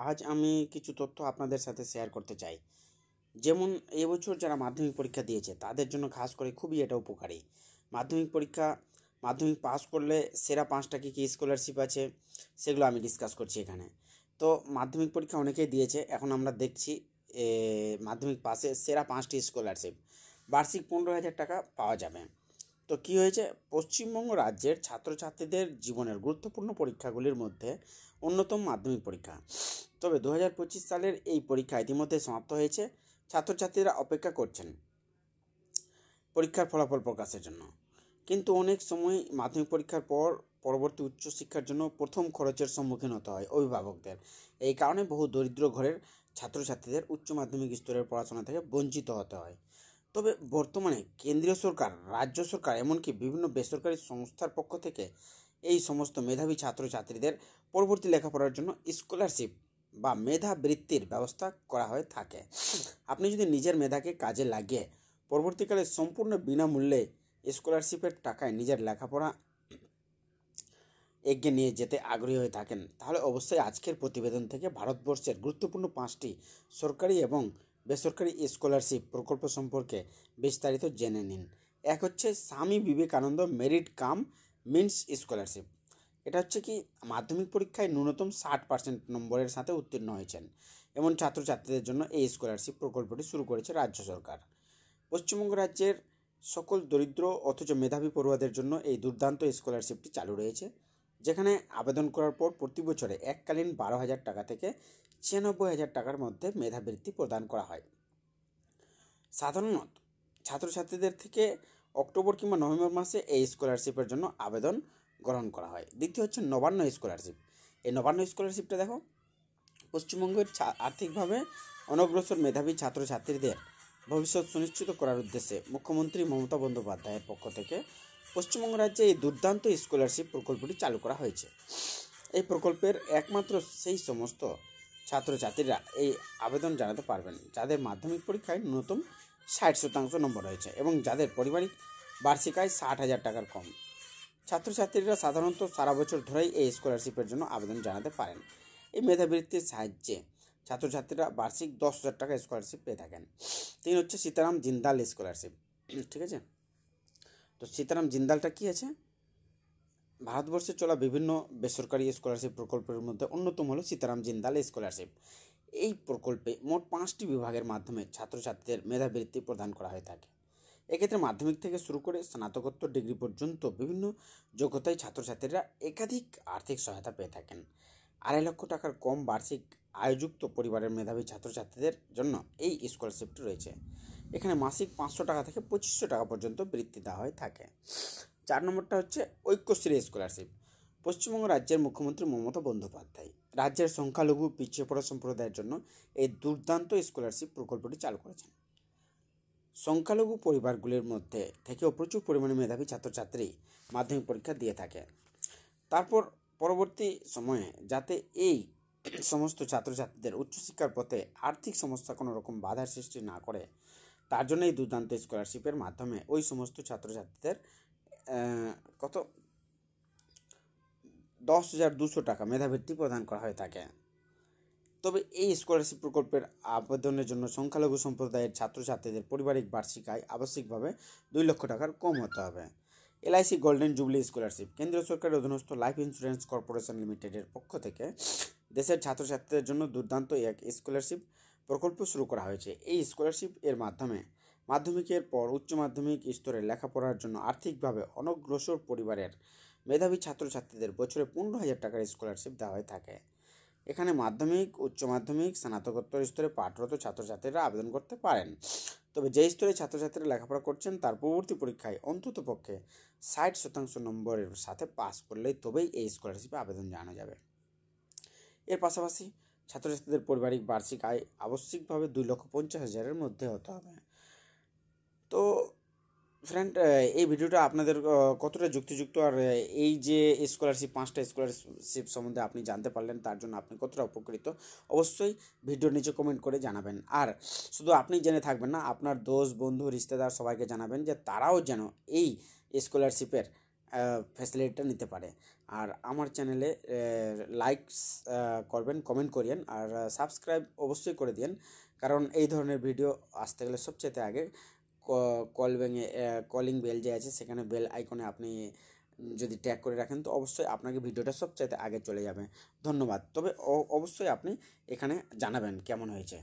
আজ আমি কিছু তথ্য আপনাদের সাথে শেয়ার করতে চাই। যেমন এবছর যারা মাধ্যমিক পরীক্ষা দিয়েছে তাদের জন্য খাস করে খুবই এটা উপকারী। মাধ্যমিক পাস করলে সেরা 5টা কী স্কলারশিপ আছে সেগুলো আমি ডিসকাস করছি এখানে। তো মাধ্যমিক পরীক্ষা অনেকেই দিয়েছে, এখন আমরা দেখছি মাধ্যমিক পাসে সেরা 5টি স্কলারশিপ বার্ষিক 15,000 টাকা পাওয়া যাবে। তো কী হয়েছে, পশ্চিমবঙ্গ রাজ্যের ছাত্রছাত্রীদের জীবনের গুরুত্বপূর্ণ পরীক্ষাগুলির মধ্যে অন্যতম মাধ্যমিক পরীক্ষা। তবে 2025 সালের এই পরীক্ষা ইতিমধ্যে সমাপ্ত হয়েছে। ছাত্রছাত্রীরা অপেক্ষা করছেন পরীক্ষার ফলাফল প্রকাশের জন্য। কিন্তু অনেক সময় মাধ্যমিক পরীক্ষার পর পরবর্তী উচ্চশিক্ষার জন্য প্রথম খরচের সম্মুখীন হতে হয় অভিভাবকদের। এই কারণে বহু দরিদ্র ঘরের ছাত্রছাত্রীদের উচ্চ মাধ্যমিক স্তরের পড়াশোনা থেকে বঞ্চিত হতে হয়। তবে বর্তমানে কেন্দ্রীয় সরকার, রাজ্য সরকার, এমনকি বিভিন্ন বেসরকারি সংস্থার পক্ষ থেকে এই সমস্ত মেধাবী ছাত্রছাত্রীদের পরবর্তী লেখাপড়ার জন্য স্কলারশিপ বা মেধাবৃত্তির ব্যবস্থা করা হয়ে থাকে। আপনি যদি নিজের মেধাকে কাজে লাগিয়ে পরবর্তীকালে সম্পূর্ণ বিনামূল্যে স্কলারশিপের টাকায় নিজের লেখাপড়া এগিয়ে নিয়ে যেতে আগ্রহী হয়ে থাকেন, তাহলে অবশ্যই আজকের প্রতিবেদন থেকে ভারতবর্ষের গুরুত্বপূর্ণ 5টি সরকারি এবং বেসরকারি স্কলারশিপ প্রকল্প সম্পর্কে বিস্তারিত জেনে নিন। এক হচ্ছে Swami Vivekananda merit cum means scholarship. এটা হচ্ছে কি, মাধ্যমিক পরীক্ষায় ন্যূনতম 60% নম্বরের সাথে উত্তীর্ণ হয়েছেন এমন ছাত্রছাত্রীদের জন্য এই স্কলারশিপ প্রকল্পটি শুরু করেছে রাজ্য সরকার। পশ্চিমবঙ্গ রাজ্যের সকল দরিদ্র অথচ মেধাবী পড়ুয়াদের জন্য এই দুর্দান্ত স্কলারশিপটি চালু রয়েছে, যেখানে আবেদন করার পর প্রতি বছরে এককালীন 12,000 টাকা থেকে 96,000 টাকার মধ্যে মেধাবৃত্তি প্রদান করা হয়। সাধারণত ছাত্রছাত্রীদের থেকে অক্টোবর কিংবা নভেম্বর মাসে এই স্কলারশিপের জন্য আবেদন গ্রহণ করা হয়। দ্বিতীয় হচ্ছে নবান্ন স্কলারশিপ। এই নবান্ন স্কলারশিপটা দেখো, পশ্চিমবঙ্গের আর্থিকভাবে অনগ্রসর মেধাবী ছাত্রছাত্রীদের ভবিষ্যৎ সুনিশ্চিত করার উদ্দেশ্যে মুখ্যমন্ত্রী মমতা বন্দ্যোপাধ্যায়ের পক্ষ থেকে পশ্চিমবঙ্গ রাজ্যে এই দুর্দান্ত স্কলারশিপ প্রকল্পটি চালু করা হয়েছে। এই প্রকল্পের একমাত্র সেই সমস্ত ছাত্রছাত্রীরা এই আবেদন জানাতে পারবেন যাদের মাধ্যমিক পরীক্ষায় ন্যূনতম 60% নম্বর হয়েছে এবং যাদের পারিবারিক বার্ষিক আয় 60,000 টাকার কম। ছাত্রছাত্রীরা সাধারণত সারা বছর ধরেই এই স্কলারশিপের জন্য আবেদন জানাতে পারেন। এই মেধাবৃত্তির সাহায্যে ছাত্রছাত্রীরা বার্ষিক 10,000 টাকা স্কলারশিপ পেয়ে থাকেন। 3 হচ্ছে সীতারাম জিন্দাল স্কলারশিপ। ঠিক আছে, তো সীতারাম জিন্দালটা কী আছে? ভারতবর্ষে চলা বিভিন্ন বেসরকারি স্কলারশিপ প্রকল্পের মধ্যে অন্যতম হলো সীতারাম জিন্দাল স্কলারশিপ। এই প্রকল্পে মোট 5টি বিভাগের মাধ্যমে ছাত্রছাত্রীদের মেধাবৃত্তি প্রদান করা হয়ে থাকে। এক্ষেত্রে মাধ্যমিক থেকে শুরু করে স্নাতকোত্তর ডিগ্রি পর্যন্ত বিভিন্ন যোগ্যতায় ছাত্রছাত্রীরা একাধিক আর্থিক সহায়তা পেয়ে থাকেন। 2.5 লক্ষ টাকার কম বার্ষিক আয়যুক্ত পরিবারের মেধাবী ছাত্রছাত্রীদের জন্য এই স্কলারশিপটি রয়েছে। এখানে মাসিক 500 টাকা থেকে 2500 টাকা পর্যন্ত বৃত্তি দেওয়া হয়ে থাকে। 4 নম্বরটা হচ্ছে ঐক্যশ্রী স্কলারশিপ। পশ্চিমবঙ্গ রাজ্যের মুখ্যমন্ত্রী মমতা বন্দ্যোপাধ্যায় রাজ্যের সংখ্যালঘু পিছিয়ে পড়া সম্প্রদায়ের জন্য এই দুর্দান্ত স্কলারশিপ প্রকল্পটি চালু করেছেন। সংখ্যালঘু পরিবারগুলির মধ্যে থেকেও প্রচুর পরিমাণে মেধাবী ছাত্রছাত্রী মাধ্যমিক পরীক্ষা দিয়ে থাকে। তারপর পরবর্তী সময়ে যাতে এই সমস্ত ছাত্রছাত্রীদের উচ্চশিক্ষার পথে আর্থিক সমস্যা কোনো রকম বাধার সৃষ্টি না করে, তার জন্য এই দুর্দান্ত স্কলারশিপের মাধ্যমে ওই সমস্ত ছাত্রছাত্রীদের 10,200 টাকা মেধাবৃত্তি প্রদান করা হয়ে থাকে। তবে এই স্কলারশিপ প্রকল্পের আবেদনের জন্য সংখ্যালঘু সম্প্রদায়ের ছাত্রছাত্রীদের পারিবারিক বার্ষিক আয় আবশ্যিকভাবে 2 লক্ষ টাকার কম হতে হবে। LIC গোল্ডেন জুবলি স্কলারশিপ কেন্দ্রীয় সরকারের অধীনস্থ লাইফ ইন্স্যুরেন্স কর্পোরেশন লিমিটেডের পক্ষ থেকে দেশের ছাত্রছাত্রীদের জন্য দুর্দান্ত এক স্কলারশিপ প্রকল্প শুরু করা হয়েছে। এই স্কলারশিপ এর মাধ্যমে মাধ্যমিকের পর উচ্চ মাধ্যমিক স্তরে লেখাপড়ার জন্য আর্থিকভাবে অনগ্রসর পরিবারের মেধাবী ছাত্রছাত্রীদের বছরে 15,000 টাকার স্কলারশিপ দেওয়া হয়ে থাকে। এখানে মাধ্যমিক, উচ্চ মাধ্যমিক, স্নাতকোত্তর স্তরে পাঠরত ছাত্রছাত্রীরা আবেদন করতে পারেন। তবে যে স্তরে ছাত্রছাত্রীরা লেখাপড়া করছেন তার পরবর্তী পরীক্ষায় অন্তত পক্ষে 60% নম্বরের সাথে পাস করলেই তবেই এই স্কলারশিপে আবেদন জানানো যাবে। এর পাশাপাশি ছাত্রছাত্রীদের পারিবারিক বার্ষিক আয় আবশ্যিকভাবে 2,50,000-এর মধ্যে হতে হবে। তো ফ্রেন্ড, এই ভিডিওটা আপনাদের কতটা যুক্তিযুক্ত, আর এই যে স্কলারশিপ 5টা স্কলারশিপ সম্বন্ধে আপনি জানতে পারলেন তার জন্য আপনি কতটা উপকৃত, অবশ্যই ভিডিওর নিচে কমেন্ট করে জানাবেন। আর শুধু আপনি জেনে থাকবেন না, আপনার দোস্ত, বন্ধু, রিশতেদার সবাইকে জানাবেন যে তারাও যেন এই স্কলারশিপের ফ্যাসিলিটিটা নিতে পারে। আর আমার চ্যানেলে লাইকস করবেন, কমেন্ট করিয়েন, আর সাবস্ক্রাইব অবশ্যই করে দিন, কারণ এই ধরনের ভিডিও আসতে গেলে সবচেয়ে আগে কলিং বেল যে আছে সেখানে বেল আইকনে আপনি যদি ট্যাগ করে রাখেন তো অবশ্যই আপনাকে ভিডিওটা সবচাইতে আগে চলে যাবে। ধন্যবাদ। তবে অবশ্যই আপনি এখানে জানাবেন কেমন হয়েছে।